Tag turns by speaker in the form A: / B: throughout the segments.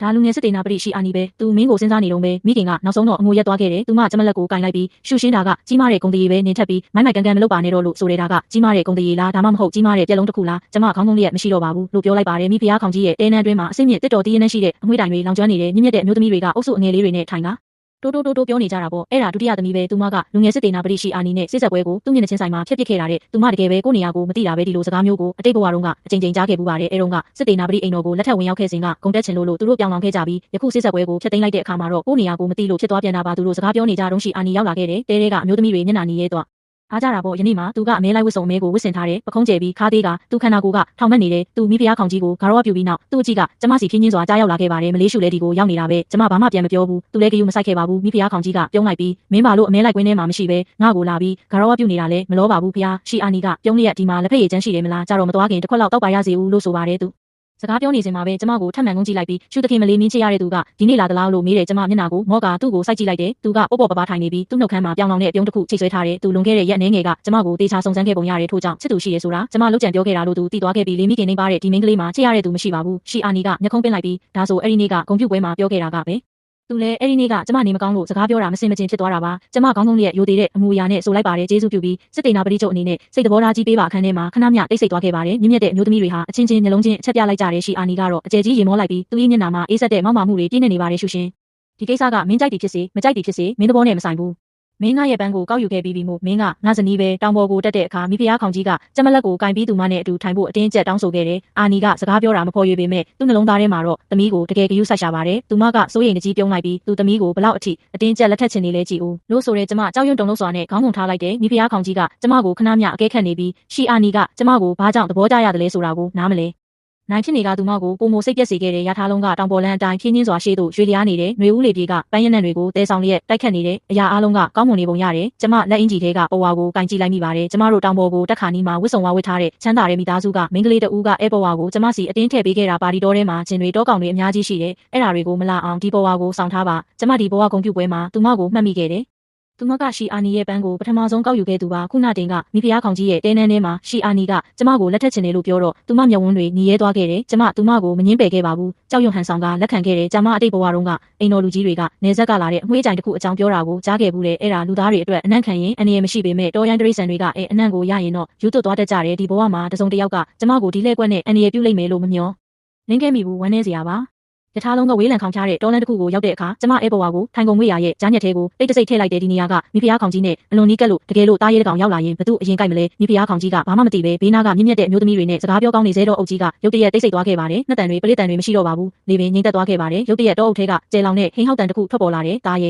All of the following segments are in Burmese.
A: ဒါလူငယ်စစ်တေနာပရိရှိအာနီပဲသူမင်းကိုစဉ်းစားနေတော့ပဲမိခင်ကနောက်ဆုံးတော့အငိုရက်သွားခဲ့တယ်သူမကျမလက်ကိုကင်လိုက်ပြီးရှူရှင်းတာကကြီးမားတဲ့ဂုံတရေပဲနင်းထက်ပြီးမိုက်ကန်ကန်မလုပ်ပါနဲ့တော့လို့ဆိုနေတာကကြီးမားတဲ့ဂုံတရေလားဒါမှမဟုတ်ကြီးမားတဲ့ပြက်လုံးတစ်ခုလားကျမခေါင်းကုန်းလေးရဲ့မရှိတော့ပါဘူးလို့ပြောလိုက်ပါတယ်မိဖုရားခေါင်းကြီးရဲ့တဲနန်းတွင်းမှာအစိမ့်မြင့်တစ်တော်တီးရနှရှိတဲ့အမွှေးတိုင်တွေလောင်ကျွမ်းနေတဲ့မြင့်မြတ်တဲ့အမျိုးသမီးတွေကအုပ်စုအငယ်လေးတွေနဲ့ထိုင်တာတိုးပြောနေကြတာပေါ့အဲ့ဒါဒုတိယသမီးပဲသူမကလူငယ်စစ်တေနာပရိရှိအာနီနဲ့စစ်ဆက်ပွဲကိုသူ့မျက်နှာချင်းဆိုင်မှာဖျက်ပစ်ခဲ့တာတဲ့သူမတကယ်ပဲကိုနေရာကိုမသိတာပဲဒီလိုစကားမျိုးကိုအတိတ်ဘဝတုန်းကအချိန်ကြားခဲ့ပူပါတယ်အဲ့တုန်းကစစ်တေနာပရိအိမ်တော်ကိုလက်ထပ်ဝင်ရောက်ခဲ့စဉ်ကဂုံတက်ချင်လို့သူတို့ပြောင်းလောင်ခဲ့ကြပြီးယခုစစ်ဆက်ပွဲကိုဖျက်သိမ်းလိုက်တဲ့အခါမှာတော့ကိုနေရာကိုမသိလို့ဖြစ်သွားပြန်တာပါသူတို့စကားပြောနေကြတုန်းရှိအာနီရောက်လာခဲ့တယ်တဲကအမျိုးသမီးတွေမျက်နှာနီးရဲတော့အားကြတာပေါ့ယနေ့မှာသူကအမဲလိုက်ဝတ်စုံမဲကိုဝတ်ဆင်ထားတယ်ပခုံးကျဲပြီးခါးသေးကသူခန္ဓာကိုယ်ကထောင်မက်နေတယ်သူမိဖုရားခေါင်းကြီးကိုဂါရောပြုပြီးနောက်သူ့အကြည့်ကကျမစီဖြင်းချင်းစွာကြားရောက်လာခဲ့ပါတယ်မလေးရှုလဲဒီကိုရောက်နေတာပဲကျမဘာမှပြန်မပြောဘူးသူလည်းဂယုမဆိုင်ခဲ့ပါဘူးမိဖုရားခေါင်းကြီးကပြုံးလိုက်ပြီးမင်းပါလို့အမဲလိုက်ကွင်းထဲမှာမရှိပဲငါ့ကိုလာပြီးဂါရောပြုနေတာလဲမလောပါဘူးဖုရားရှီအာနီကပြုံးလျက်ဒီမှာလက်ဖက်ရည်ချမ်းရှိတယ်မလားကြတော့မသွားခင်တစ်ခွက်လောက်တောက်ပါရစေဦးလို့ဆိုပါတယ်သူစကားပြောနေစဉ်မှာပဲကျမကိုထပ်မံငုံကြည့်လိုက်ပြီးရှုသခင်မလေးမင်းချစ်ရတဲ့သူကဒီနေ့လာသလားလို့မေးတယ်ကျမမျက်နှာကိုမော့ကသူ့ကိုစိုက်ကြည့်လိုက်တယ်သူကပေါ့ပပထိုင်နေပြီးသူ့နှုတ်ခမ်းမှာပြောင်းလောင်တဲ့အပြုံးတစ်ခုချိတ်ဆွဲထားတယ်သူလွန်ခဲ့တဲ့ရက်နှဲငယ်ကကျမကိုတေချာစုံစမ်းခဲ့ပုံရတယ်ထို့ကြောင့်ချစ်သူရှိရဆိုတာကျမလုံးကြံပြောခဲ့တာလို့သူသိသွားခဲ့ပြီးလေးမိခင်နေပါတဲ့ဒီမင်းကလေးမှာချစ်ရတဲ့သူမရှိပါဘူးရှီအာနီကမျက်ခုံးပင်းလိုက်ပြီးဒါဆိုအဲ့ဒီနေ့ကဂုံပြုတ်ပွဲမှာပြောခဲ့တာကပဲသူလည်းအဲ့ဒီနေ့ကကျမနေမကောင်းလို့စကားပြောတာမစင်မချင်းဖြစ်သွားတာပါကျမခေါင်းကုန်းလေးရဲ့ရိုသေတဲ့အမူအရာနဲ့ဆိုလိုက်ပါတယ်ကျေးဇူးပြုပြီးစစ်တေနာပရိချုပ်အနေနဲ့စိတ်တဘောထားကြီးပေးပါအခန်းထဲမှာခဏမျှတိတ်ဆိတ်သွားခဲ့ပါတယ်မြင့်မြတ်တဲ့အမျိုးသမီးတွေဟာအချင်းချင်းနှလုံးချင်းအချက်ပြလိုက်ကြတဲ့ရှီအာနီကတော့အကျယ်ကြီးရေမောလိုက်ပြီးသူ့ရဲ့မျက်နှာမှာအေးဆက်တဲ့မောက်မာမှုတွေပြည့်နေပါတယ်ရှုရှင်ဒီကိစ္စကမင်းကြိုက်တယ်ဖြစ်စေမကြိုက်တယ်ဖြစ်စေမင်းသဘောနဲ့မဆိုင်ဘူးမင်းငါရဲ့ပန်းကိုကောက်ယူခဲ့ပြီးပြီမို့မင်းကငါဇနီးပဲတောင်ပေါ်ကိုတက်တဲ့အခါမိဖုရားခေါင်းကြီးကကျမလက်ကိုကင်ပြီးသူမနဲ့အတူထိုင်ဖို့အတင်းကျပ်တောင်းဆိုခဲ့တယ်။အာနီကစကားပြောတာမဖော်ရွေပေမဲ့သူ့နှလုံးသားထဲမှာတော့သမီးကိုတကယ်ဂရုစိုက်ရှာပါတယ်။သူမကစိုးရိမ်တကြီးပြုံးလိုက်ပြီးသူသမီးကိုဘလောက်အထိအတင်းကျပ်လက်ထပ်ချင်နေလဲကြည့်ဦးလို့ဆိုရဲကျမကြောက်ရွံ့တုန်လှုပ်စွာနဲ့ခေါင်းငုံထားလိုက်တယ်။မိဖုရားခေါင်းကြီးကကျမကိုခဏမျှအကဲခတ်နေပြီးရှီအာနီကကျမကိုဘာကြောင့်သဘောကျရတယ်လဲဆိုတာကိုနားမလဲနိုင်ဖြစ်နေကသူမကိုပုံမစိတ်ပြက်စေခဲ့တဲ့ရထားလုံးကတောင်ပေါ်လန်းအတိုင်းဖြင်းချင်းစွာရှေ့သို့ရွေလျားနေတဲ့ຫນွေဦးလေပြေကပန်းရနံ့တွေကိုတဲဆောင်လျက်တိုက်ခတ်နေတဲ့အရာအလုံးကကောင်းမွန်နေပုံရတယ်ကျမလက်အင်ကြီးထဲကပေါ်ဝါကိုကင်ကြည့်လိုက်မိပါတယ်ကျမတို့တောင်ပေါ်ကိုတက်ခါနီးမှာဝစ်စုံဝါဝစ်ထားတဲ့ချမ်းသာတဲ့မိသားစုကမိန်းကလေးတဦးကအဲပေါ်ဝါကိုကျမစီအတင်းထည့်ပေးခဲ့တာပါဒီတော်ထဲမှာဂျင်တွေတောကောင်တွေအများကြီးရှိတယ်အဲ့ဒါတွေကိုမလာအောင်ဒီပေါ်ဝါကိုစောင့်ထားပါကျမဒီပေါ်ဝါဂုံပြုတ်ပွဲမှာသူမကိုမှတ်မိခဲ့တယ်သူမကရှီအာနီရဲ့ပန်းကိုပထမဆုံးကောက်ယူခဲ့သူပါခုနတင်ကမိဖုရားခေါင်းကြီးရဲ့တဲနန်းထဲမှာရှီအာနီကကျမကိုလက်ထက်ချင်တယ်လို့ပြောတော့သူမမျက်ဝန်းတွေညီရဲသွားခဲ့တယ်ကျမသူမကိုမငင်းပယ်ခဲ့ပါဘူးကြောက်ရွံ့ဟန်ဆောင်ကလက်ခံခဲ့တယ်ကျမအတိတ်ဘဝတုန်းကအိမ်တော်လူကြီးတွေကနေဆက်ကလာတဲ့အမွှေးကြိုင်တစ်ခုအကြောင်းပြောတာကိုကြားခဲ့ဘူးလေအဲ့ဒါလူသားတွေအတွက်အနံ့ခံရင်အနေရမရှိပေမဲ့တော်ရိုင်းတရိษံတွေကအနံ့ကိုရရင်တော့ယူသွတ်သွားတတ်ကြတယ်ဒီဘဝမှာတစုံတစ်ယောက်ကကျမကိုဒီလှည့်ကွက်နဲ့အနေရပြုတ်လိုက်မယ်လို့မမျှော်လင်းခဲ့မိဘူးဝမ်းနေစရာပါရထားလုံးကဝေးလံခေါင်ချတဲ့တောလန်းတစ်ခုကိုရောက်တဲ့အခါကျမအဲပေါ်ဝါကိုထိုင်ကုန်ငွေရရဲ့ကြားညက်သေးကိုတိတ်တဆိတ်ထည့်လိုက်တဲ့ဒီနေရာကမိဖုရားခေါင်းကြီးနဲ့အလွန်နီးကပ်လို့တကယ်လို့တားရဲတကောင်ရောက်လာရင်ဘသူအရင်ကြိုက်မလဲမိဖုရားခေါင်းကြီးကဘာမှမသိပဲဘေးနားကမြင့်မြတ်တဲ့အမျိုးသမီးတွေနဲ့စကားပြောကောင်းနေသေးတော့အုပ်ကြီးကရုတ်တရက်တိတ်ဆိတ်သွားခဲ့ပါတယ်နှစ်တန်တွေပလစ်တန်တွေမရှိတော့ပါဘူးလေပင်ငိမ့်သက်သွားခဲ့ပါတယ်ရုတ်တရက်တောအုပ်ထဲကကျဲလောင်တဲ့ဟိန်းဟောက်တန်တစ်ခုထွက်ပေါ်လာတယ်တားရဲ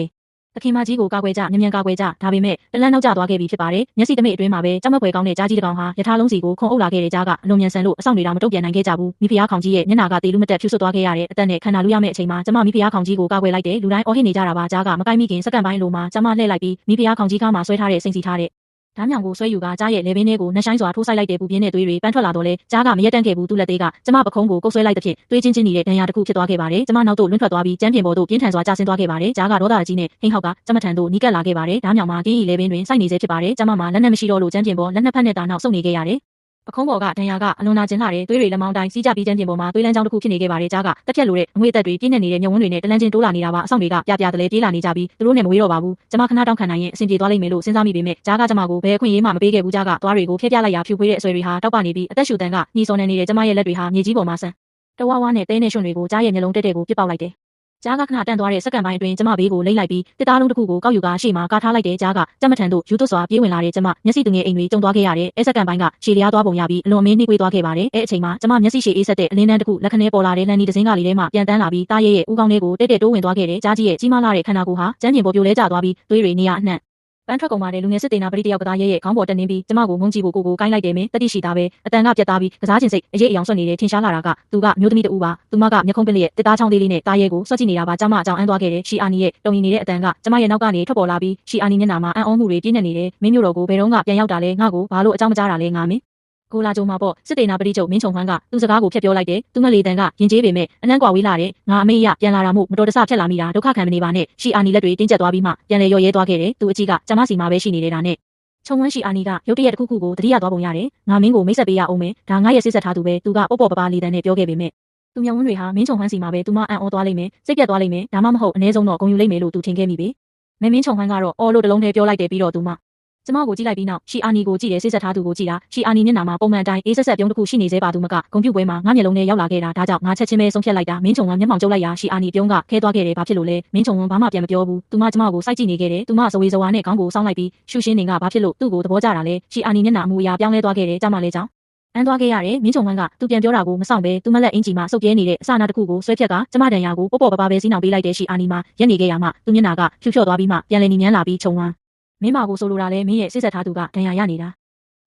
A: သခင်မကြီးကိုကာကွယ်ကြမြန်ကာကွယ်ကြဒါပေမဲ့တလန်းနောက်ကျသွားခဲ့ပြီဖြစ်ပါတယ်မျက်စိတမိတ်အတွင်းမှာပဲကြောက်မက်ဖွယ်ကောင်းတဲ့ကြားကြီးတစ်ကောင်ဟာရထားလုံးစီကိုခုံအုပ်လာခဲ့တဲ့ကြားကအလွန်မြန်ဆန်လို့အဆောင်တွေတောင်မတုံ့ပြန်နိုင်ခဲ့ကြဘူးမိဖုရားခေါင်းကြီးရဲ့မျက်နှာကတေလူမတက်ဖြူဆွတ်သွားခဲ့ရတဲ့အသက်နဲ့ခန္ဓာလူရမယ့်အချိန်မှာကျမမိဖုရားခေါင်းကြီးကိုကာကွယ်လိုက်တယ်လူတိုင်းအော်ဟစ်နေကြတာပါကြားကမကိုင်းမိခင်စက္ကန့်ပိုင်းလိုမှာကျမလှည့်လိုက်ပြီးမိဖုရားခေါင်းကြီးကားမှာဆွဲထားတဲ့စိန်စီထားတဲ့ဓာတ်မြောင်ကိုဆွဲယူကကြားရဲ့လေပင်ထဲကိုနှက်ဆိုင်စွာထိုးဆိုင်လိုက်တဲ့ပူပြင်းတဲ့သွေးတွေပန်းထွက်လာတော့လဲကြားကမရက်တန့်ခဲ့ဘူးသူ့လက်သေးကကျမပခုံးကိုကုတ်ဆွဲလိုက်တဲ့ဖြင့်သွေးချင်းချင်းနေတဲ့ဒဏ်ရာတစ်ခုဖြစ်သွားခဲ့ပါတယ်ကျမနောက်သို့လွင့်ထွက်သွားပြီးကျမ်းပြင်ပေါ်သို့ပြင်းထန်စွာကျဆင်းသွားခဲ့ပါတယ်ကြားကဒေါသကြီးနဲ့ဟိန်းဟောက်ကကျမထံသို့နီးကပ်လာခဲ့ပါတယ်ဓာတ်မြောင်မှာကင်းဤလေပင်တွင်စိုက်နေစေဖြစ်ပါတယ်ကျမမှာလက်နက်မရှိတော့လို့ကျမ်းပြင်ပေါ်လက်နှစ်ဖက်နဲ့တာနောက်ဆုပ်နေခဲ့ရတယ်ပခုံးပေါ်ကဒဏ်ရာကအလွန်နာကျင်လာတဲ့သွေးတွေလက်မောင်းတိုင်းစီးကြပြီးကျန်းပြင်ပေါ်မှာသွေးလန်းချောင်းတစ်ခုဖြစ်နေခဲ့ပါတယ်ကြားကတက်ဖြတ်လိုတဲ့အငွေ့အသက်တွေပြင်းနေနေတဲ့မျက်ဝန်းတွေနဲ့တလန်းချင်းတိုးလာနေတာပါအဆောင်တွေကပြပြတလဲပြေးလာနေကြပြီးသူတို့နဲ့မဝေးတော့ပါဘူးကျမခဏတောင်းခံနိုင်ရင်အဆင်ပြေသွားလိမ့်မယ်လို့စဉ်းစားမိပေမဲ့ကြားကကျမကိုဘယ်အခွင့်အရေးမှမပေးခဲ့ဘူးကြားကသွားတွေကိုဖျက်ပြလိုက်ရာဖြူဖွေးတဲ့အဆွဲတွေဟာတောက်ပနေပြီးအသက်ရှူတန်းကညီစော်နေနေတဲ့ကျမရဲ့လက်တွေဟာမြေကြီးပေါ်မှာဆန်တဝါဝါနဲ့တဲနဲ့ရွှွန့်တွေကိုကြားရဲ့မျက်လုံးတက်တဲ့ကိုပြစ်ပေါက်လိုက်တယ်ကြားကခဏတန့်သွားတဲ့စက္ကန့်ပိုင်းအတွင်းကျမဘေးကိုလိမ့်လိုက်ပြီးတစ်သားလုံးတစ်ခုကိုကောက်ယူကရှေ့မှာကာထားလိုက်တဲ့ကြားကကျမထံသို့ယူသွတ်စွာပြေးဝင်လာတဲ့ကျမမျက်စိသူငယ်အိမ်တွေကျုံသွားခဲ့ရတယ်အဲစက္ကန့်ပိုင်းကရှည်လျားသွားပုံရပြီးအလွန်အမင်းနှိကွေးသွားခဲ့ပါတယ်အဲအချိန်မှာကျမမျက်စိရှည်အေးဆက်တဲ့အလင်းတန်းတစ်ခုလက်ခနဲပေါ်လာတဲ့လန်နီတစင်းကလေးထဲမှာပြန်တန်းလာပြီးတားရဲရဲ့ဦးကောင်းလေးကိုတဲ့တိုးဝင်သွားခဲ့တဲ့ကြားကြီးရဲ့ကြီးမားလာတဲ့ခန္ဓာကိုယ်ဟာကျန်းကျင်ပေါ်ပြိုလဲကျသွားပြီးသွေးတွေနေရအနှံ့ပန်းထွက်ကုန်ပါတယ်လူငယ်စစ်တေနာပရိတယောက်ကသားရဲ့ခေါင်းပေါ်တက်နေပြီးကျမကိုငုံကြည့်ဖို့ကိုကိုကိုင်းလိုက်တယ်မင်းတတိရှိသားပဲအတန်ကပြတ်သားပြီးကစားခြင်းစိတ်အရေးအယောင်ဆွတ်နေတယ်ထင်ရှားလာတာကသူကမျိုးသမီးတူပါသူမကမျက်ခုံးပင်လေးရဲ့တစ်သားချောင်းသေးလေးနဲ့တားရဲကိုဆွတ်ကြည့်နေတာပါကျမအကြောင်းအန်းသွားခဲ့တယ်ရှီအာနီရဲ့တုံရင်နေတဲ့အတန်ကကျမရဲ့နောက်ကနေထွက်ပေါ်လာပြီးရှီအာနီမျက်နှာမှာအံ့ဩမှုတွေပြည့်နေတယ်မင်းမျိုးတော်ကိုဘယ်တော့မှပြန်ရောက်တာလဲငါ့ကိုဘာလို့အကြောင်းမကြားတာလဲငါမင်းကိုလာကြုံမှာပေါ့စစ်တေနာပရိချုပ်မင်းချုံဟန်းကသူ့စကားကိုဖျက်ပြောလိုက်တယ်သူမလေတန်ကယဉ်ကျေးပေမဲ့အနှံ့ကွာဝေးလာတယ်ငါအမေရပြန်လာတာမို့မတော်တဆဖြတ်လာမိတာဒုက္ခခံမနေပါနဲ့ရှီအာနီလက်တွေတင်းကျပ်သွားပြီးမှပြန်လေရော့ရဲသွားခဲ့တယ်သူအကြီးကကျမစီမှာပဲရှိနေတယ်ဒါနဲ့ချုံဝန်းရှီအာနီကရုတ်တရက်တစ်ခုခုကိုတတိယသွားပုံရတယ်ငါမင်းကိုမိတ်ဆက်ပေးရအောင်မယ်ဒါငါရဲ့စစ်ဆက်ထားသူပဲသူကပေါ့ပေါ့ပပလေးတန်နဲ့ပြောခဲ့ပေမဲ့ သူမျက်ဝန်းတွေဟာမင်းချုံဟန်းစီမှာပဲသူမအံ့ဩသွားလိမ့်မယ်စိတ်ပြတ်သွားလိမ့်မယ်ဒါမှမဟုတ်အနည်းဆုံးတော့ဂုဏ်ယူလိမ့်မယ်လို့သူထင်ခဲ့မိပေမင်းချုံဟန်းကတော့အော်လို့တလုံးတည်းပြောလိုက်တယ်ပြီးတော့သူမကျမကိုကြည့်လိုက်ပြီးနောက်ရှီအာနီကိုကြည့်တယ်စိတ်ဆက်ထားသူကိုကြည့်တာရှီအာနီမျက်နှာမှာပုံမှန်အတိုင်းအေးဆက်ဆက်ပြုံးတစ်ခုရှိနေသေးပါသူမကဂုံပြူပွဲမှာငါမျက်လုံးနဲ့ရောက်လာခဲ့တာဒါကြောင့်ငါချက်ချင်းပဲဆုံးဖြတ်လိုက်တာမင်းချုံကမျက်မှောင်ကျုပ်လိုက်ရာရှီအာနီပြုံးကခဲသွားခဲ့တယ်ဘာဖြစ်လို့လဲမင်းချုံကဘာမှပြန်မပြောဘူးသူမကျမကိုစိုက်ကြည့်နေခဲ့တယ်သူမစဝေစဝါနဲ့ခေါင်းကိုစောင်းလိုက်ပြီးရှူရှင်းနေကဘာဖြစ်လို့သူ့ကိုသဘောကျတာလဲရှီအာနီမျက်နှာအမူအရာပြောင်းလဲသွားခဲ့တယ်ကြမှာလဲကြောင်းအန်သွားခဲ့ရတယ်မင်းချုံကသူပြန်ပြောတာကိုမဆောင်ပဲသူမလက်အင်ကြီးမှာစုပ်ပြဲနေတဲ့အစာနာတစ်ခုကိုဆွဲဖြတ်ကကျမတန်ရာကိုပေါ့ပေါ့ပပပဲစီးနှောင်ပေးလိုက်တဲ့ရှီအာနီမှာရက်နေခဲ့ရမှသူမျက်နှာကဖြူဖြော့သွားပြီးမှပြန်လည်နီမြန်းလာပြီးခြုံဝမ်းမင်းမကိုဆိုလိုတာလဲမင်းရဲ့စိတ်ဆက်ထားသူကဒဏ်ရာရနေတာ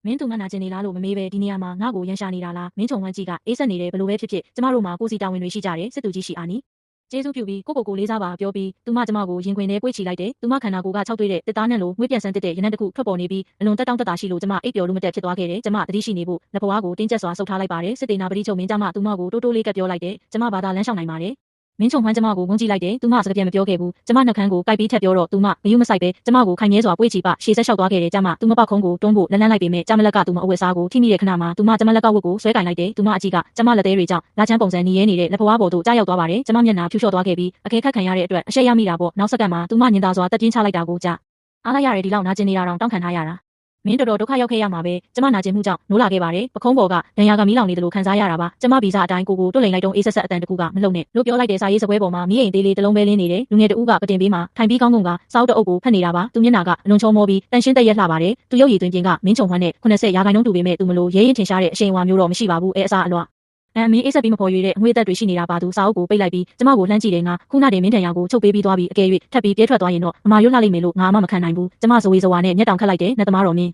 A: မင်းသူမနာကျင်နေလားလို့မမေးပဲဒီနေရာမှာငါ့ကိုရန်ရှာနေတာလားမင်းချုံဝမ်းကြီးကအေးဆက်နေတယ်ဘလို့ပဲဖြစ်ဖြစ်ကျမတို့မှာကိုစီတာဝန်တွေရှိကြတယ်စစ်သူကြီးရှီအာနီကျေးဇူးပြုပြီးကိုလေးစားပါပြောပြီးသူမကျမကိုရင်ခွင်ထဲကွေ့ချီလိုက်တယ်သူမခန္ဓာကိုယ်ကခြောက်သွေးတဲ့တစ်သားနဲ့လိုငွေ့ပြန်ဆန်းတဲ့ရနံတစ်ခုထွက်ပေါ်နေပြီးအလွန်တက်တောင့်တက်တာရှိလို့ကျမအိပ်ပျော်လို့မတက်ဖြစ်သွားခဲ့တယ်ကျမသတိရှိနေဖို့လက်ပွားကိုတင်းကျပ်စွာဆုပ်ထားလိုက်ပါတယ်စစ်တေနာပတိချုပ်မင်းကျမသူမကိုတိုးတိုးလေးကပ်ပြောလိုက်တယ်ကျမဘာသာလမ်းလျှောက်နိုင်ပါတယ်မင်းချုံမှန်းကျမကိုငုံကြည့်လိုက်တယ်သူမစကားပြန်မပြောခဲ့ဘူးကျမနှုတ်ခမ်းကိုကိုက်ပြီးထပ်ပြောတော့သူမမယူမဆိုင်ပဲကျမကိုခိုင်မြဲစွာပွေ့ချီပရှေ့ဆက်လျှောက်သွားခဲ့တယ်ကျမသူမပေါက်ခုံးကိုတွန်းဖို့လန်းလန်းလိုက်ပေမဲ့ကျမလက်ကသူမအဝတ်စားကိုထိမိတဲ့ခဏမှာသူမကျမလက်ကဝတ်ကိုဆွဲကင်လိုက်တယ်သူမအကြည့်ကကျမလက်သေးတွေကြောင့်လာချမ်းပုံစံနီးရဲနေတဲ့လက်ဖွားပေါ်သို့ကြားရောက်သွားပါတယ်ကျမမျက်နှာဖြူလျှော့သွားခဲ့ပြီးအခဲခတ်ခံရတဲ့အတွက်အရှက်ရမိတာပေါ့နောက်စက္ကန့်မှာသူမညင်သာစွာတက်ပြင်းချလိုက်တာကိုကြားအားလိုက်ရတယ်ဒီလောက်နာကျင်နေတာတောင်တောင်းခံထားရတာမင်းတော်တော်ဒုက္ခရောက်ခဲ့ရမှာပဲကျမနာကျင်မှုကြောင့်နိုးလာခဲ့ပါတယ်ပခုံးပေါ်ကဒဏ်ရာကမီးလောင်နေတယ်လို့ခံစားရတာပါကျမဗီဇအတိုင်းကိုတွတ်လိန်လိုက်တော့အေးဆက်ဆက်အတန်တကူကမလုံနဲ့လို့ပြောလိုက်တဲ့စာရေးစပွဲပေါ်မှာမီးအိမ်သေးလေးတစ်လုံးပဲလင်းနေတယ်လူငယ်တဦးကကတင်ပေးမှာထိုင်ပြီးကောင်းကစောက်တအုပ်ကိုဖတ်နေတာပါသူမျက်နှာကအလွန်ချောမောပြီးတန်ရှင်းတက်ရက်လှပါတယ်သူရုပ်ရည်သွင်းပြင်ကမင်းချုံမှန်းနဲ့80%တူပေမဲ့သူမလို့ရဲရင်ထင်ရှားတဲ့အရှိန်အဝါမျိုးတော့မရှိပါဘူးအဲအစားအလွတ်မင်းအေးဆက်ပြီးမပေါ်ရွေတဲ့ငွေသက်တွေရှိနေတာပါသူစာအုပ်ကိုပိတ်လိုက်ပြီးကျမကိုလှမ်းကြည့်တယ်ငါခုနတည်းမင်းတန်ရာကိုချုပ်ပေးပြီးသွားပြီးအကယ်၍ထပ်ပြီးပြဲထွက်သွားရင်တော့အမာရွတ်လှလိမ့်မယ်လို့ငါမှမခံနိုင်ဘူးကျမဇဝေဇဝါနဲ့မျက်တောင်ခတ်လိုက်တယ်နဲ့သမားတော်မင်း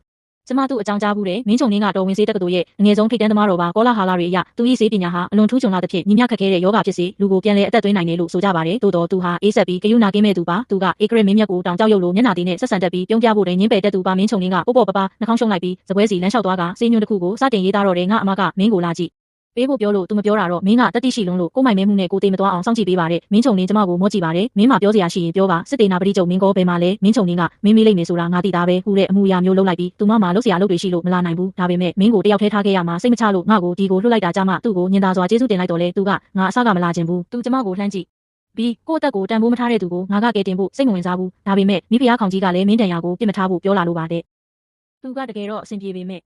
A: ကျမတို့အကြောင်းကြားဘူးတယ်မင်းချုံင်းကတော်ဝင်စေးတက္ကသိုလ်ရဲ့အငယ်ဆုံးထိပ်တန်းသမားတော်ပါကောလာဟာလာတွေအရသူ၏စေးပညာဟာအလွန်ထူးချွန်လာတဲ့ဖြစ်ညီမျှခက်ခဲတဲ့ယောဂဖြစ်စေလူကိုပြန်လဲအသက်သွင်းနိုင်တယ်လို့ဆိုကြပါတယ်သို့တော်သူဟာအေးဆက်ပြီးကယူနာကင်းမဲ့သူပါသူကအေဂရစ်မင်းမြတ်ကိုတောင်ကြောက်ရုပ်လိုမျက်နှာသေးနဲ့ဆက်ဆံတက်ပြီးပြုံးပြဖို့တဲ့ညင်းပယ်တက်သူပါမင်းချုံင်းကပေါ့ပေါ့ပပနှာခေါင်းရှုံလိုက်ပြီးစပွဲစီလမ်းလျှောက်သွားကစေးညွန့်တစ်ခုကိုစတင်ရေးသားတော့တယ်ငါအမကမင်းကိုလာကြည့်ပေးဖို့ပြောလို့သူမပြောတာတော့မင်းကတက်တိရှိလုံးလို့ကိုမိုင်မဲမှုနဲ့ကိုသေးမသွားအောင်စောင့်ကြည့်ပေးပါတဲ့မင်းချုံင်းကျမကိုမော့ကြည့်ပါတယ်မင်းမပြောစရာရှိရင်ပြောပါစစ်တေနာပတိချုပ်မင်းကောဘယ်မှာလဲမင်းချုံင်းကမင်းမေးလိုက်မယ်ဆိုတာငါသိတာပဲဟူတဲ့အမှုအရာမျိုးလုံးလိုက်ပြီးသူမလုပ်စရာလုပ်တွေရှိလို့မလာနိုင်ဘူးဒါပေမဲ့မင်းကိုတယောက်တည်းထားခဲ့ရမှာစိတ်မချလို့ငါ့ကိုဒီကိုလွှတ်လိုက်တာကြမှာသူ့ကိုညင်သာစွာကျေးဇူးတင်လိုက်တော့လေသူကငါအဆကမလာခြင်းဘူးသူကျမကိုလှမ်းကြည့်ပြီးကိုယ့်အသက်ကိုတန်ဖိုးမထားတဲ့သူကိုငါကကယ်တင်ဖို့စိတ်မဝင်စားဘူးဒါပေမဲ့မိဖုရားခေါင်ကြီးကလည်းမင်းတန်ရာကိုပြစ်မထားဖို့ပြောလာလို့ပါတဲ့သူကတကယ်တော့အဆင်ပြေပေမဲ့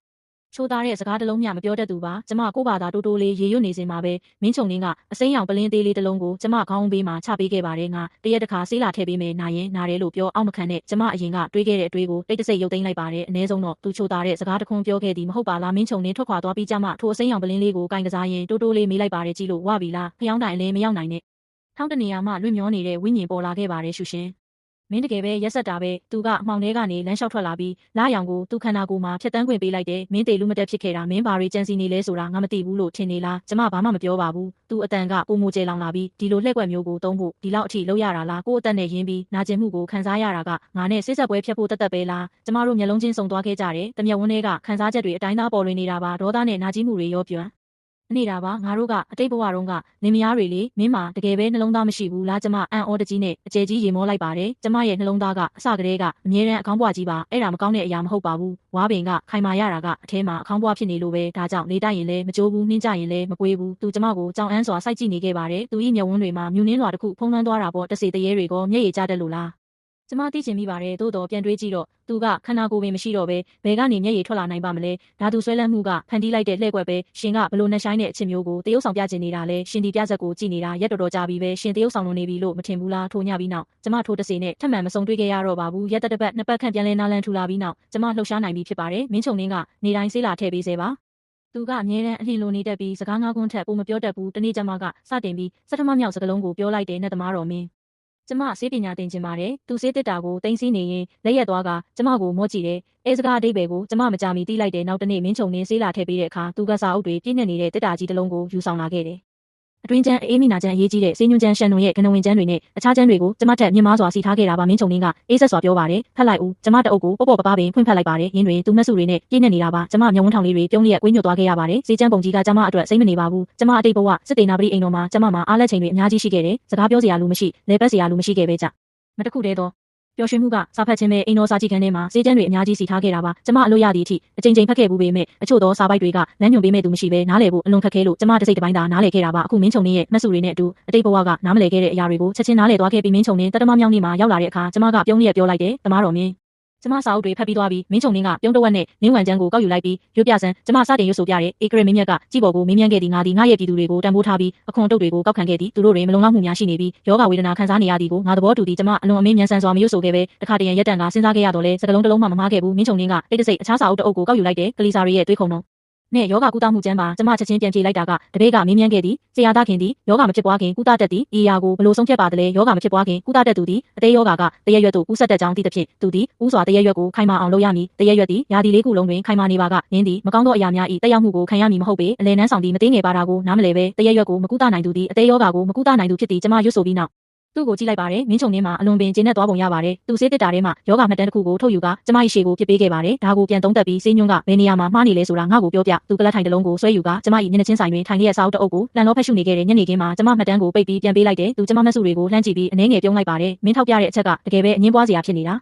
A: ချိုးသားတဲ့စကားတစ်လုံးမျှမပြောတတ်သူပါကျမကို့ဘာသာတိုးတိုးလေးရေရွတ်နေစင်မှာပဲမင်းချုံင်းကအစိမ်းရောင်ပလင်းသေးလေးတစ်လုံးကိုကျမခေါင်းဘေးမှာချပေးခဲ့ပါတယ်ငါတရက်တစ်ခါဆေးလာထည့်ပေးမယ်နာရင်နားတယ်လို့ပြောအောင်မခံနဲ့ကျမအရင်ကတွေးခဲ့တဲ့အတွေးကိုတိတ်တဆိတ်ရုပ်သိမ်းလိုက်ပါတယ်အနည်းဆုံးတော့သူချိုးသားတဲ့စကားတစ်ခွန်းပြောခဲ့သည်မဟုတ်ပါလားမင်းချုံင်းထွက်ခွာသွားပြီးကျမထိုအစိမ်းရောင်ပလင်းလေးကိုကင်ကစားရင်တိုးတိုးလေးမေးလိုက်ပါတယ်ကြည့်လို့ဝပြီလားဖျောင်းတိုင်လည်းမရောက်နိုင်နဲ့ထောင်းတနေရာမှလွင့်မျောနေတဲ့ဝိညာဉ်ပေါ်လာခဲ့ပါတယ်ရှူရှင်မင်းတကယ်ပဲရက်ဆက်တာပဲသူကအမှောင်ထဲကနေလမ်းလျှောက်ထွက်လာပြီးလာရောင်ကိုသူခန္ဓာကိုယ်မှာဖြတ်တန်းခွင့်ပေးလိုက်တယ်မင်းတေလူမတက်ဖြစ်ခဲ့တာမင်းဘာတွေကြံစီနေလဲဆိုတာငါမသိဘူးလို့ထင်နေလားကျမဘာမှမပြောပါဘူးသူအတန်ကပုံမူကျဲလောင်လာပြီးဒီလိုလှည့်ကွက်မျိုးကိုသုံးဖို့ဒီလောက်အထိလုပ်ရတာလားကို့အသက်နဲ့ရင်းပြီးနာကျင်မှုကိုခံစားရတာကငါနဲ့စိတ်ဆက်ပွဲဖြတ်ဖို့တတ်ပဲလားကျမတို့မျက်လုံးချင်းစုံသွားခဲ့ကြတယ်တမျက်ဝန်းထဲကခံစားချက်တွေအတိုင်းသားပေါ်လွင်နေတာပါဒေါသနဲ့နာကျင်မှုတွေရောပြွမ်းနေတာပါငါတို့ကအတိတ်ဘဝတုန်းကလင်မယားတွေလေမင်းမှာတကယ်ပဲနှလုံးသားမရှိဘူးလားကျမအံ့ဩတကြီးနဲ့အကျယ်ကြီးရေမောလိုက်ပါတယ်ကျမရဲ့နှလုံးသားကအစကတည်းကအမြဲတမ်းအခေါင်းပွားကြီးပါအဲ့ဒါမကောင်းတဲ့အရာမဟုတ်ပါဘူးဝါပင်ကခိုင်မာရတာကအထဲမှာအခေါင်းပွားဖြစ်နေလို့ပဲဒါကြောင့်လေတိုက်ရင်လည်းမကြိုးဘူးနှင်းကြရင်လည်းမကွေးဘူးသူကျမကိုကြောင်အန်းစွာစိုက်ကြည့်နေခဲ့ပါတယ်သူ၏မျက်ဝန်းတွေမှာမြူနှင်းလွှာတစ်ခုဖုံးလွှမ်းသွားတာပေါ့တစေတရေတွေကမျက်ရည်ကျတတ်လို့လားကျမသိချင်မိပါတယ်သို့တော်ပြန်တွေးကြည့်တော့သူကခန္ဓာကိုယ်ပင်မရှိတော့ပဲဘယ်ကနေမျက်ရည်ထွက်လာနိုင်ပါမလဲဓာတုဆွဲလန်းမှုကဖန်တီးလိုက်တဲ့လှည့်ကွက်ပဲရှင်ကဘလို့နှဆိုင်တဲ့အချစ်မျိုးကိုတရုပ်ဆောင်ပြချင်နေတာလဲရှင်ဒီပြဆက်ကိုကြည့်နေတာရက်တော်ကြာပြီပဲရှင်တရုပ်ဆောင်လို့နေပြီလို့မထင်ဘူးလားထိုညပြီးနောက်ကျမထိုတစေနဲ့ထပ်မံမဆုံတွေ့ခဲ့ရတော့ပါဘူးရက်တစ်ပတ်နှစ်ပတ်ခန့်ပြန်လဲနားလန်ထူလာပြီးနောက်ကျမလှုပ်ရှားနိုင်ပြီဖြစ်ပါတယ်မင်းချုံင်းကနေတိုင်းဆေးလာထည့်ပေးစေပါသူကအမြဲတမ်းအလင်းလိုနေတတ်ပြီးစကားငါးခွန်းထက်ပိုမပြောတတ်ဘူးတနေ့ကျမကစတင်ပြီးစက်ထမမြောက်စကလုံးကိုပြောလိုက်တယ်နဲ့သမားတော်မင်းကျမဆေးပညာသင်ချင်ပါတယ်သူဆေးတစ်တာကိုတင်းစီးနေရင်လက်ရက်သွားကကျမကိုမော့ကြည့်တယ်အဲစကားအဓိပ္ပာယ်ကိုကျမမကြမီသိလိုက်တယ်နောက်တနေ့မင်းချုံနေဆေးလာထည့်ပေးတဲ့အခါသူကစာအုပ်တွေပြည့်ညက်နေတဲ့တစ်တာကြီးတစ်လုံးကိုယူဆောင်လာခဲ့တယ်အတွင်းကျန်းအေးမိနာကျန်းအရေးကြီးတဲ့စေညွန့်ကျန်းရှန်နုံရဲ့ကနဝင်ကျန်းတွေနဲ့အခြားကျန်းတွေကိုကျမတက်မြင့်မားစွာစီထားခဲ့တာပါမင်းချုံကအေးဆက်စွာပြောပါတယ်ဖတ်လိုက်ဦးကျမတအုပ်ကိုပေါ့ပေါ့ပပပင်ဖွင့်ဖတ်လိုက်ပါတယ်ရင်းတွေသူမက်စုတွေနဲ့ပြည့်ညက်နေတာပါကျမမျက်ဝန်းထောင်လေးတွေပြုံးလျက်ကွေးညွတ်သွားခဲ့ရပါတယ်စေကျန်းပုံကြီးကကျမအတွက်စိတ်မနေပါဘူးကျမအတိတ်ဘဝစစ်တေနာပတိအိမ်တော်မှာကျမမှာအားလက်ချိန်တွေအများကြီးရှိခဲ့တယ်စကားပြောစရာလူမရှိလဲပတ်စရာလူမရှိခဲ့ပဲကြမတခုတည်းတော့ ပျော်ရွှင်မှုကစာဖတ်ခြင်းပဲအိမ်တော်စာကြည့်ခန်းထဲမှာစေးကျန်းတွေအများကြီးစီထားခဲ့တာပါကျမအလို့ရသည့်အထိအချိန်ချင်းဖတ်ခဲ့ဘူးပေမဲ့အချို့သောစာပိုက်တွေကလမ်းညွှန်ပေးမဲ့သူမရှိဘဲနားလည်ဖို့အလွန်ခက်ခဲလို့ကျမတစ်စိတ်တစ်ပိုင်းသာနားလည်ခဲ့တာပါအခုမင်းချုံနှင်းရဲ့မှတ်စုတွေနဲ့အတူအတိတ်ဘဝကနားမလည်ခဲ့တဲ့အရာတွေကိုချက်ချင်းနားလည်သွားခဲ့ပြီးမင်းချုံနှင်းတတမမြောင်းနေ့မှာရောက်လာတဲ့အခါကျမကပြုံးလျက်ပြောလိုက်တယ်တမားတော်မင်းကျမစာအုပ်တွေဖတ်ပြီးသွားပြီးမင်းချုံနှင်းကပြုံးတဝက်နဲ့နင်းဝမ်ချမ်းကိုကောက်ယူလိုက်ပြီးရွတ်ပြစမ်းကျမစတင်ရွတ်ဆိုပြတဲ့ဧကရမင်းမြတ်ကကြည်ပေါ်ကိုမင်းမြန်းခဲ့သည်ငါသည်ငါရဲ့ပြည်သူတွေကိုတန်ဖိုးထားပြီးအခွန်အတုပ်တွေကိုကောက်ခံခဲ့သည်သူတို့တွေမလုံလောက်မှုများရှိနေပြီးယောဂဝေဒနာခံစားနေရသည်ကိုငါသဘောတူသည်ကျမအလွန်အမင်းမြန်ဆန်စွာမရွတ်ဆိုခဲ့ပဲတခါတရံရက်တန်ကစဉ်းစားခဲ့ရတော့လဲစကလုံးတစ်လုံးမှမမှားခဲ့ဘူးမင်းချုံနှင်းကတိတ်တဆိတ်အခြားစာအုပ်တစ်အုပ်ကိုကောက်ယူလိုက်တယ်ကလီစာရီရဲ့တွေးခုံတော့နဲ့ယောဂကုသမှုကျမ်းပါကျမချက်ချင်းပြန်ပြေးလိုက်တာကတပည့်ကမင်းမြန်းခဲ့သည်ဆရာသားခင်သည်ယောဂမဖြစ်ပွားခင်ကုသတတ်သည်ဤအရာကိုဘလို့ဆုံးဖြတ်ပါသလဲယောဂမဖြစ်ပွားခင်ကုသတတ်သူသည်အသေးယောဂကတရရွက်တို့ကူးဆက်တတ်ကြောင်းသိသဖြင့်သူသည်ဥစွာတရရွက်ကိုခိုင်မာအောင်လုပ်ရမည်တရရွက်သည်ယာဒီလေးခုလုံးတွင်ခိုင်မာနေပါကနင်းသည်မကောင်းသောအရာများဤတက်ရောက်မှုကိုခံရမည်မဟုတ်ပေအလယ်နန်းဆောင်သည်မသေးငယ်ပါတာကိုနားမလည်ပဲတရရွက်ကိုမကုသနိုင်သူသည်အသေးယောဂကိုမကုသနိုင်သူဖြစ်သည်ကျမရွတ်ဆိုပြီးနောက်သူ့ကိုကြည့်လိုက်ပါတယ်မင်းချုံနှင်းမှာအလွန်ပင်ကျဉ်နဲ့သွားပုံရပါတယ်သူစေးတစ်တာထဲမှာယောဂမှတ်တမ်းတစ်ခုကိုထုတ်ယူကကျမ၏ရှေ့ကိုပြစ်ပေးခဲ့ပါတယ်ဒါကိုပြန်သုံးသပ်ပြီးစေးညွန့်ကဘယ်နေရာမှာမှားနေလဲဆိုတာငါ့ကိုပြောပြသူကလတ်ထိုင်တစ်လုံးကိုဆွဲယူကကျမ၏မျက်နှာချင်းဆိုင်တွင်ထိုင်လျက်စာအုပ်တစ်အုပ်ကိုလန်လောဖက်ရှုနေခဲ့တဲ့ညနေခင်းမှာကျမမှတ်တမ်းကိုပိတ်ပြီးပြန်ပေးလိုက်တယ်သူကျမမှတ်စုတွေကိုလှမ်းကြည့်ပြီးအနှဲငယ်ပြုံးလိုက်ပါတယ်မင်းထောက်ပြတဲ့အချက်ကတကယ်ပဲအငင်းပွားစရာဖြစ်နေတာ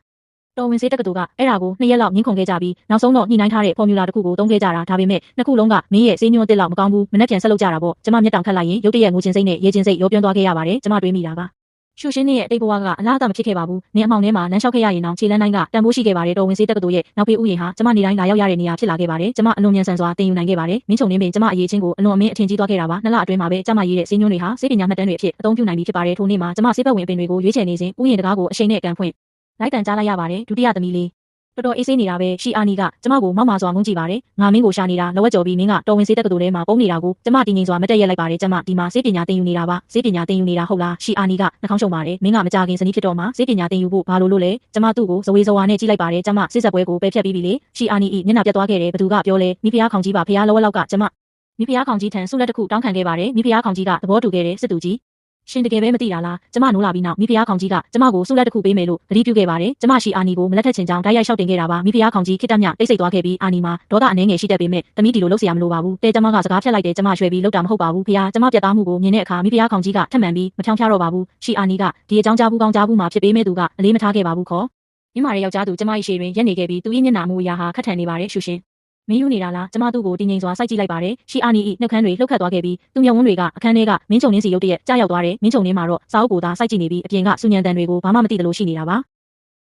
A: တော်ဝင်စေးတက္ကသိုလ်ကအဲ့ဒါကို2ရက်လောက်ညှင်းခုန်ခဲ့ကြပြီးနောက်ဆုံးတော့ညှိနှိုင်းထားတဲ့ဖော်မြူလာတစ်ခုကိုသုံးခဲ့ကြတာဒါပေမဲ့နှစ်ခုလုံးကမင်းရဲ့စေးညွန့်တစ်လောက်မကောင်းဘူးမနှက်ပြန်ဆက်လုပ်ကြတာပေါ့ကျမမျက်တောင်ခတ်လိုက်ရင်ရုတ်တရက်ငိုချင်းစိတ်နဲ့ရေချင်းစိတ်ရောပြောင်းသွားခဲ့ရပါတယ်ကျမတွေးမိတာကရှုရှင်းရဲ့အတိတ်ဘဝကအလားအမဖြစ်ခဲ့ပါဘူး။နင်းအမောင်ထဲမှာလမ်းလျှောက်ခဲ့ရရင်တော့ခြေလမ်းတိုင်းကတန်ဖိုးရှိခဲ့ပါတယ်တော်ဝင်စေးတက္ကသိုလ်ရဲ့နောက်ဖေးဥယျာဉ်ဟာကျမနေတိုင်းလာရောက်ရတဲ့နေရာဖြစ်လာခဲ့ပါတယ်။ကျမအလွန်မြန်ဆန်စွာတင်ယူနိုင်ခဲ့ပါတယ်။မင်းချုံနှင်းပင်ကျမအရေးချင်းကိုအလွန်အမင်းအထင်ကြီးသွားခဲ့တာပါ။နှစ်လအတွင်းမှာပဲကျမရေးတဲ့စေးညွှန်းတွေဟာစေးပညာမှတ်တမ်းတွေအဖြစ်အသုံးပြုနိုင်ပြီဖြစ်ပါတယ်။ထိုနေ့မှာကျမစေးဘက်ဝင်ပင်တွေကိုရွေးချယ်နေစဉ်ဥယျာဉ်တကားကိုအရှိန်နဲ့အကန်ဖွင့်လိုက်တန်ကြားလိုက်ရပါတယ်ဒုတိယသမီးလေးတော်တော်အေးဆေးနေတာပဲရှီအာနီကကျမကိုမောက်မာစွာငုံကြည့်ပါတယ်ငါမင်းကိုရှာနေတာလောဝက်ကြော်ပြီးမင်းကတော်ဝင်စေးတက္ကသိုလ်ထဲမှာပုံနေတာကိုကျမတင်ငိမ်စွာမတက်ရက်လိုက်ပါတယ်ကျမဒီမှာစေးပညာသင်ယူနေတာပါစေးပညာသင်ယူနေတာဟုတ်လားရှီအာနီကနှာခေါင်းရှုံပါတယ်မင်းကမကြခင်ဇနီးဖြစ်တော့မှစေးပညာသင်ယူဖို့ဘာလို့လဲကျမသူ့ကိုဇဝေဇဝါနဲ့ကြည့်လိုက်ပါတယ်ကျမစစ်ဆက်ပွဲကိုပယ်ဖြတ်ပြီးပြီလေရှီအာနီဤမျက်နှာပြတ်သွားခဲ့တယ်ဘသူကပြောလဲမိဖုရားခေါင်ကြီးပါဖုရားလောဝက်လောက်ကကျမမိဖုရားခေါင်ကြီးထံဆုလက်တစ်ခုတောင်းခံခဲ့ပါတယ်မိဖုရားခေါင်ကြီးကသဘောတူခဲ့တယ်စစ်သူကြီးရှင်တကယ်ပဲမသိတာလားကျမနိုးလာပြီးနောက်မိဖုရားခေါင်ကြီးကကျမကိုဆုလက်တစ်ခုပေးမယ်လို့ဂရုပြုခဲ့ပါတယ်ကျမရှီအာနီကိုမလက်ထက်ချင်ကြောင်းတိုက်ရိုက်လျှောက်တင်ခဲ့တာပါမိဖုရားခေါင်ကြီးခိတ္တမြတိတ်ဆိတ်သွားခဲ့ပြီးအာနီမှာဒေါသအနှဲငယ်ရှိတတ်ပေမဲ့သမီးဒီလိုလုပ်เสียမလိုပါဘူးတဲကျမကစကားဖြတ်လိုက်တယ်ကျမရွှဲပြီးလုပ်တာမဟုတ်ပါဘူးဖုရားကျမပြတ်သားမှုကိုမြင်တဲ့အခါမိဖုရားခေါင်ကြီးကထပ်မံပြီးမဖြောင်းဖြတော့ပါဘူးရှီအာနီကဒီအကြောင်းကြားဘူးကောင်းကြားဘူးမှာဖြစ်ပေးမဲ့သူကအလေးမထားခဲ့ပါဘူးခေါ်မြမရဲ့ယောက်ျားသူကျမ၏ရှေ့တွင်ရက်နေခဲ့ပြီးသူ၏မျက်နှာမူအရာဟာခက်ထန်နေပါတယ်ရှုရှင်မင်းယူနေတာလားကျမသူ့ကိုတင်းငိမ်စွာစိုက်ကြည့်လိုက်ပါတယ်ရှီအာနီ၏နှုတ်ခမ်းတွေလှုပ်ခတ်သွားခဲ့ပြီးသူမျက်ဝန်းတွေကအခန်းထဲကမင်းချုံနှင်းစီရုပ်တရက်ကြားရောက်သွားတယ်မင်းချုံနှင်းမှာတော့စာအုပ်ကိုသာစိုက်ကြည့်နေပြီးအပြင်ကစူညံတန်တွေကိုဘာမှမသိသလိုရှိနေတာပါ